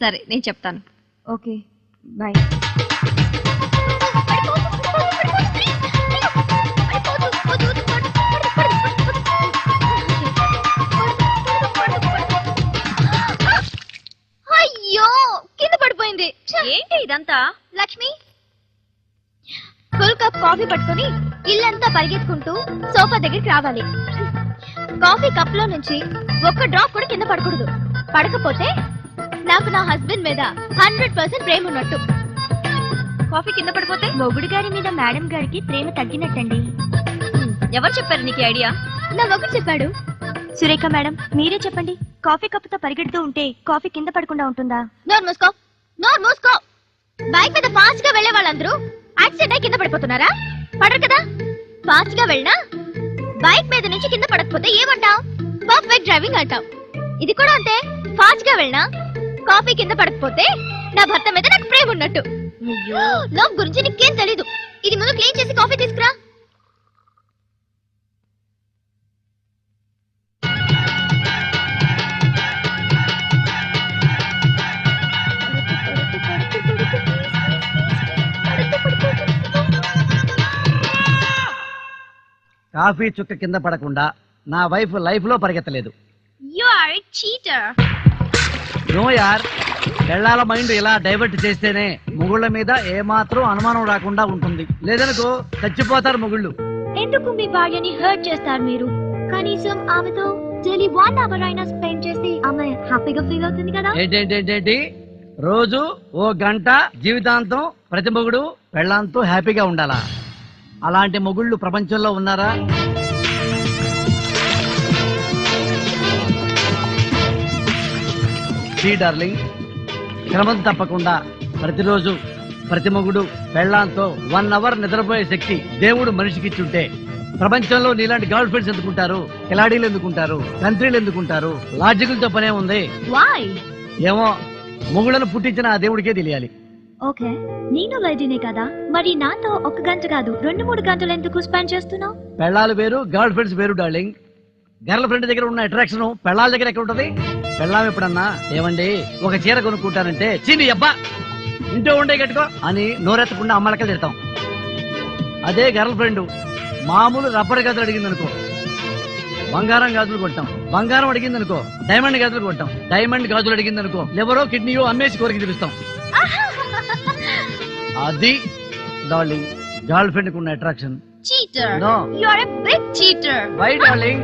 సరే నేను చెప్తాను. Okay bye. అయ్యో కింద పడిపోయింది. ఏంటి ఇదంతా? లక్ష్మి ఫుల్ కప్ కాఫీ పట్టుకుని ఇల్లంతా పరిగెత్తుకుంటూ సోఫా దగ్గరికి రావాలి. కాఫీ కప్ లో నుంచి ఒక్క డ్రాప్ కూడా కింద పడకూడదు. పడకపోతే నాకు నా హస్బెండ్ మీద 100% ప్రేమ ఉన్నట్టు. కాఫీ కింద పడిపోతే మొగుడు గారి మీద మేడం గారికి ప్రేమ తగ్గినట్టండి. ఎవరు చెప్పారు నీకు ఐడియా? నా మొగుడు చెప్పాడు. సురేఖ మేడం మీరే చెప్పండి, కాఫీ కప్పుతో పరిగెడుతూ ఉంటే కాఫీ కింద పడకుండా ఉంటుందా? నోరు మూసుకో, నోరు మూసుకో. బైక్ మీద ఫాస్ట్ గా వెళ్లే వాళ్ళందరూ యాక్సిడెంట్ అయి కింద పడిపోతున్నారా? పడరు కదా. ఫాస్ట్ గా వెళ్ళినా బైక్ మీద నుంచి కింద పడకపోతే ఏమంటావు? పర్ఫెక్ట్ డ్రైవింగ్ అంటావు. ఇది కూడా అంతే. ఫాస్ట్ గా వెళ్ళినా కాఫీ కింద పడకపోతే నా భర్త మీద నాకు ప్రేమ ఉన్నట్టు. లవ్ గురించి నీకేం తెలీదు. ఇది ముందు క్లీన్ చేసి కాఫీ తీసుకురా. కాఫీ చుక్క కింద పడకుండా నా వైఫ్ లైఫ్ లో పరిగెత్తలేదు. You are a cheater. No యార్, పెళ్ళాల మైండ్ ఇలా డైవర్ట్ చేస్తేనే మొగుళ్ళ మీద ఏమాత్రం అనుమానం రాకుండా ఉంటుంది. లేదనుకో చచ్చిపోతారు మొగుళ్ళు. ఎందుకు మీ భార్యని హర్ట్ చేస్తారు మీరు? కనీసం ఆమెతో డైలీ 1 అవర్ అయినా స్పెండ్ చేసి ఆమె హ్యాపీగా ఫీల్ అవుతుంది కదా. ఏంటి రోజు ఓ గంట జీవితాంతం ప్రతి మొగుడు పెళ్ళాంతో హ్యాపీగా ఉండాలా? అలాంటి మొగుళ్ళు ప్రపంచంలో ఉన్నారా? డార్లింగ్, క్రమం తప్పకుండా ప్రతిరోజు ప్రతి మొగుడు పెళ్ళాంతో 1 అవర్ నిద్రపోయే శక్తి దేవుడు మనిషికి ఇచ్చుంటే ప్రపంచంలో నీలాంటి గర్ల్ ఫ్రెండ్స్ ఎందుకుంటారు? కిలాడీలు ఎందుకుంటారు? కంట్రీలు ఎందుకుంటారు? లాజికల్ తో పనే ఉంది. వై? ఏమో, మొగుళ్ళను పుట్టించిన ఆ దేవుడికే తెలియాలి. ఓకే, నేను లేడీనే కదా, మరి నాతో 1 గంట కాదు 2-3 గంటలు ఎందుకు స్పెండ్ చేస్తున్నావు? పెళ్ళాలు వేరు, గర్ల్ ఫ్రెండ్స్ వేరు డార్లింగ్. గర్ల్ ఫ్రెండ్ దగ్గర ఉన్న అట్రాక్షన్ పెళ్ళాల దగ్గర ఎక్కడ ఉంటది? పెళ్ళాం ఎప్పుడన్నా ఏమండి ఒక చీర కొనుక్కుంటానంటే చీని అబ్బా ఇంట్లో ఉండే కట్టుకో అని నోరెత్తకుండా అమ్మలకే తిడతాం. అదే గర్ల్ ఫ్రెండ్ మామూలు రబ్బర్ గాజులు అడిగింది అనుకో, బంగారం గాజులు కొంటాం. బంగారం అడిగింది అనుకో, డైమండ్ గాజులు కొంటాం. డైమండ్ గాజులు అడిగింది అనుకో, లివరో కిడ్నీయో అమ్మేసి కోరిక చూపిస్తాం. అది డార్లింగ్ గర్ల్ ఫ్రెండ్ కు ఉన్న attraction. Cheater. No, you are a big cheater. Why darling?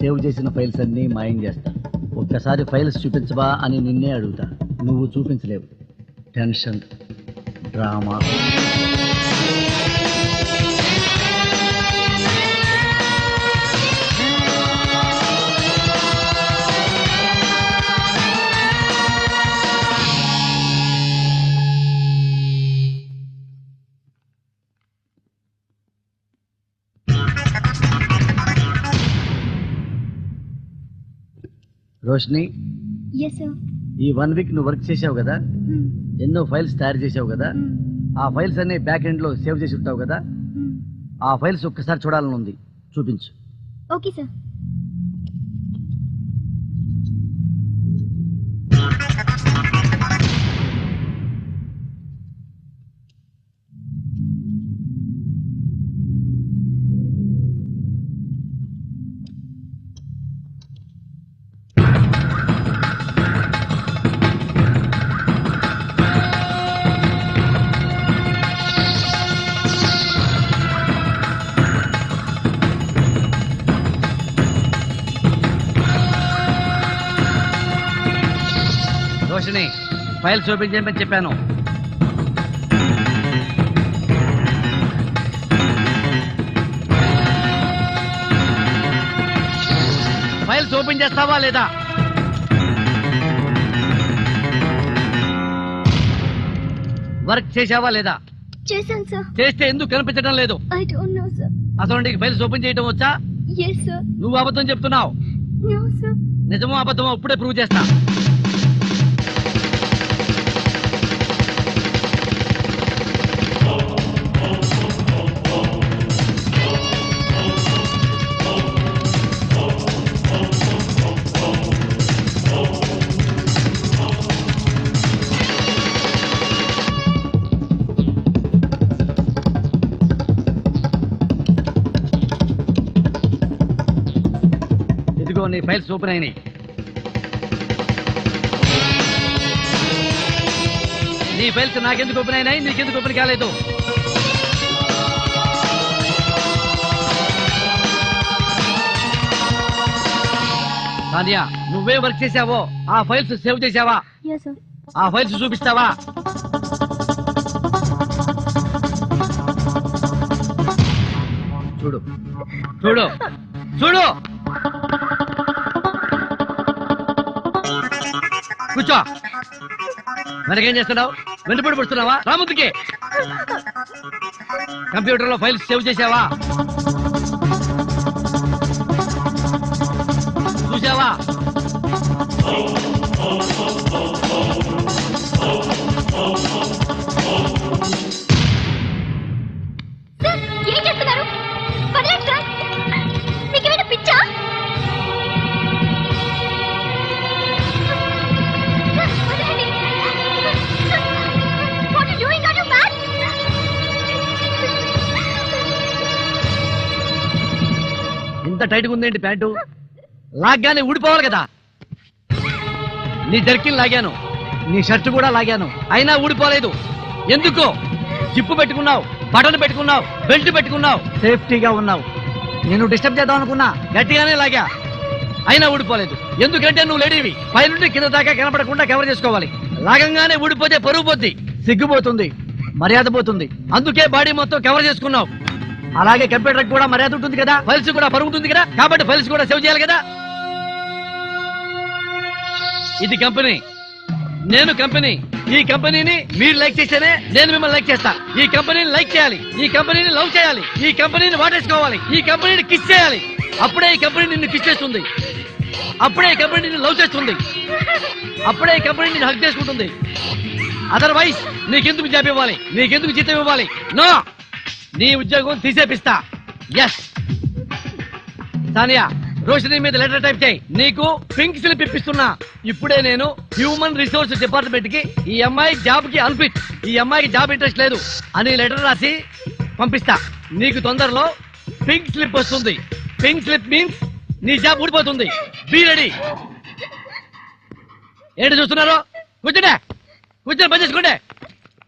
Save చేసిన ఫైల్స్ అన్ని మాయం చేస్తా. ఒక్కసారి ఫైల్స్ చూపించబా అని నిన్నే అడుగుతా. నువ్వు చూపించలేవు. Tension, drama. Roshini, yes sir. ఈ 1 వీక్ నువ్వు వర్క్ చేసావు కదా, ఎన్నో ఫైల్స్ తయారు చేసావు కదా, ఆ ఫైల్స్ అన్ని బ్యాక్ ఎండ్ లో సేవ్ చేసి ఉంటావు కదా, ఆ ఫైల్స్ ఒక్కసారి చూడాలని ఉంది. చూపించు. Okay sir. Roshini, files open చేయమని చెప్పాను. ఫైల్స్ ఓపెన్ చేస్తావా లేదా? వర్క్ చేసావా లేదా? చేశాను సార్. చేస్తే ఎందుకు కనిపించడం లేదు? I don't know sir. అసలు నీకు ఫైల్స్ ఓపెన్ చేయడం వచ్చా? Yes sir. నువ్వు అబద్ధం చెప్తున్నావు. No sir. నిజమో అబద్ధమో ఇప్పుడే ప్రూవ్ చేస్తా. ఇదిగో నీ ఫైల్స్ ఓపెన్ అయినాయి. నీ ఫైల్స్ నాకెందుకు ఓపెన్ అయినాయి, నీకెందుకు ఓపెన్ కాలేదు? సానియా, నువ్వే వర్క్ చేసావో ఆ ఫైల్స్ సేవ్ చేసావా? Yes sir. ఆ ఫైల్స్ చూపిస్తావా? చూడు చూడు చూడు. కూర్చో. మనకేం చేస్తున్నావు? వెంటపడి పడుతున్నావా? రాముద్దుకి కంప్యూటర్ లో ఫైల్స్ సేవ్ చేసావా? చూసావా? సార్, ఏం చేస్తున్నారు? వదలండి సార్. మీకేమైనా పిచ్చా? సార్, వదలండి. What are you doing? Are you mad? ఇంత టైట్ గా ఉందేంటి ప్యాంటు? లాగ్గానే ఊడిపోవాలి కదా. నీ జర్కిన్ లాగాను, నీ షర్ట్ కూడా లాగాను, అయినా ఊడిపోలేదు. ఎందుకు? జిప్పు పెట్టుకున్నావు, బటన్ పెట్టుకున్నావు, బెల్ట్ పెట్టుకున్నావు, సేఫ్టీగా ఉన్నావు. నేను డిస్టర్బ్ చేద్దాం అనుకున్నా, గట్టిగానే లాగా, అయినా ఊడిపోలేదు. ఎందుకంటే నువ్వు లేడీవి. పై నుండి కింద దాకా కనపడకుండా కవర్ చేసుకోవాలి. లాగంగానే ఊడిపోతే పరుగు పోద్ది, సిగ్గుపోతుంది, మర్యాద పోతుంది. అందుకే బాడీ మొత్తం కవర్ చేసుకున్నావు. అలాగే కంప్యూటర్ కూడా మర్యాద ఉంటుంది కదా, ఫైల్స్ కూడా పరుగు ఉంటుంది కదా, కాబట్టి ఫైల్స్ కూడా సేవ్ చేయాలి కదా. ఇది కంపెనీ, నేను కంపెనీ. ఈ కంపెనీని మీరు లైక్ చేస్తేనే నేను మిమ్మల్ని లైక్ చేస్తా. ఈ కంపెనీని లైక్ చేయాలి, ఈ కంపెనీని లవ్ చేయాలి, ఈ కంపెనీని వాటేసుకోవాలి, ఈ కంపెనీని కిస్ చేయాలి. అప్పుడే ఈ కంపెనీ నిన్ను కిస్ చేస్తుంది, అప్పుడే ఈ కంపెనీ నిన్ను లవ్ చేస్తుంది, అప్పుడే ఈ కంపెనీ నిన్ను హక్ చేసుకుంటుంది. అదర్వైజ్ నీకెందుకు జాబ్ ఇవ్వాలి, నీకెందుకు జీతం ఇవ్వాలి? నో, నీ ఉద్యోగం తీసేపిస్తా. ఎస్ సానియా, రోషిని మీద లెటర్ టైప్ చేయి. నీకు పింక్ స్లిప్ ఇప్పిస్తున్నా. ఇప్పుడే నేను హ్యూమన్ రిసోర్స్ డిపార్ట్మెంట్ కి ఈ అమ్మాయి జాబ్ కి అన్ఫిట్, ఈ అమ్మాయికి జాబ్ ఇంట్రెస్ట్ లేదు అని లెటర్ రాసి పంపిస్తా. నీకు తొందరలో పింక్ స్లిప్ వస్తుంది. పింక్ స్లిప్ మీన్స్ నీ జాబ్ ఊడిపోతుంది. Be ready. ఏంటి చూస్తున్నారు? కూర్చోండి, కూర్చొని పని చేసుకోండి,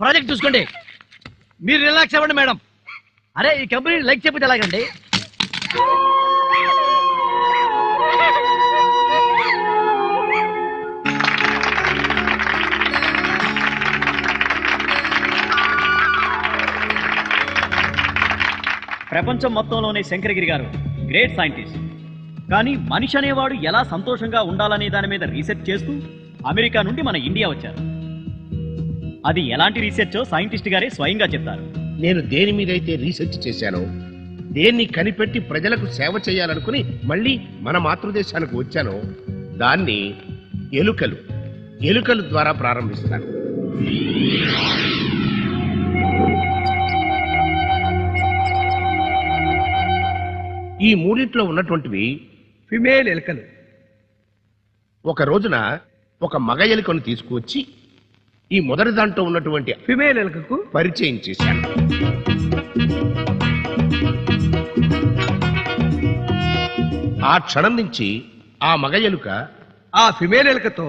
ప్రాజెక్ట్ చూసుకోండి. మీరు రిలాక్స్ అవ్వండి మేడం. అరే, ఈ కంపెనీ లైక్ చెప్పితే ఎలాగండి? ప్రపంచం మొత్తంలోనే శంకరగిరి గారు గ్రేట్ సైంటిస్ట్. కానీ మనిషి అనేవాడు ఎలా సంతోషంగా ఉండాలనే దాని మీద రీసెర్చ్ చేస్తూ అమెరికా నుండి మన ఇండియా వచ్చారు. అది ఎలాంటి రీసెర్చో సైంటిస్ట్ గారే స్వయంగా చెప్తారు. నేను దేని మీదైతే రీసెర్చ్ చేశానో, దేన్ని కనిపెట్టి ప్రజలకు సేవ చేయాలనుకుని మళ్ళీ మన మాతృదేశానికి వచ్చానో దాన్ని ఎలుకలు ద్వారా ప్రారంభిస్తాను. ఈ మూడింట్లో ఉన్నటువంటివి ఫిమేల్ ఎలుకలు. ఒక రోజున ఒక మగ ఎలుకను తీసుకువచ్చి ఈ మొదటి దాంట్లో ఉన్నటువంటి ఫిమేల్ ఎలుకకు పరిచయం చేశాను. ఆ క్షణం నుంచి ఆ మగ ఎలుక ఆ ఫిమేల్ ఎలుకతో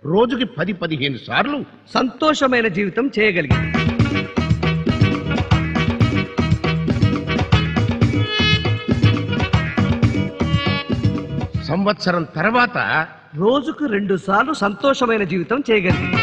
రోజుకి 10-15 సార్లు సంతోషమైన జీవితం చేయగలిగింది. సంవత్సరం తర్వాత రోజుకు 2 సార్లు సంతోషమైన జీవితం చేయగలిగింది.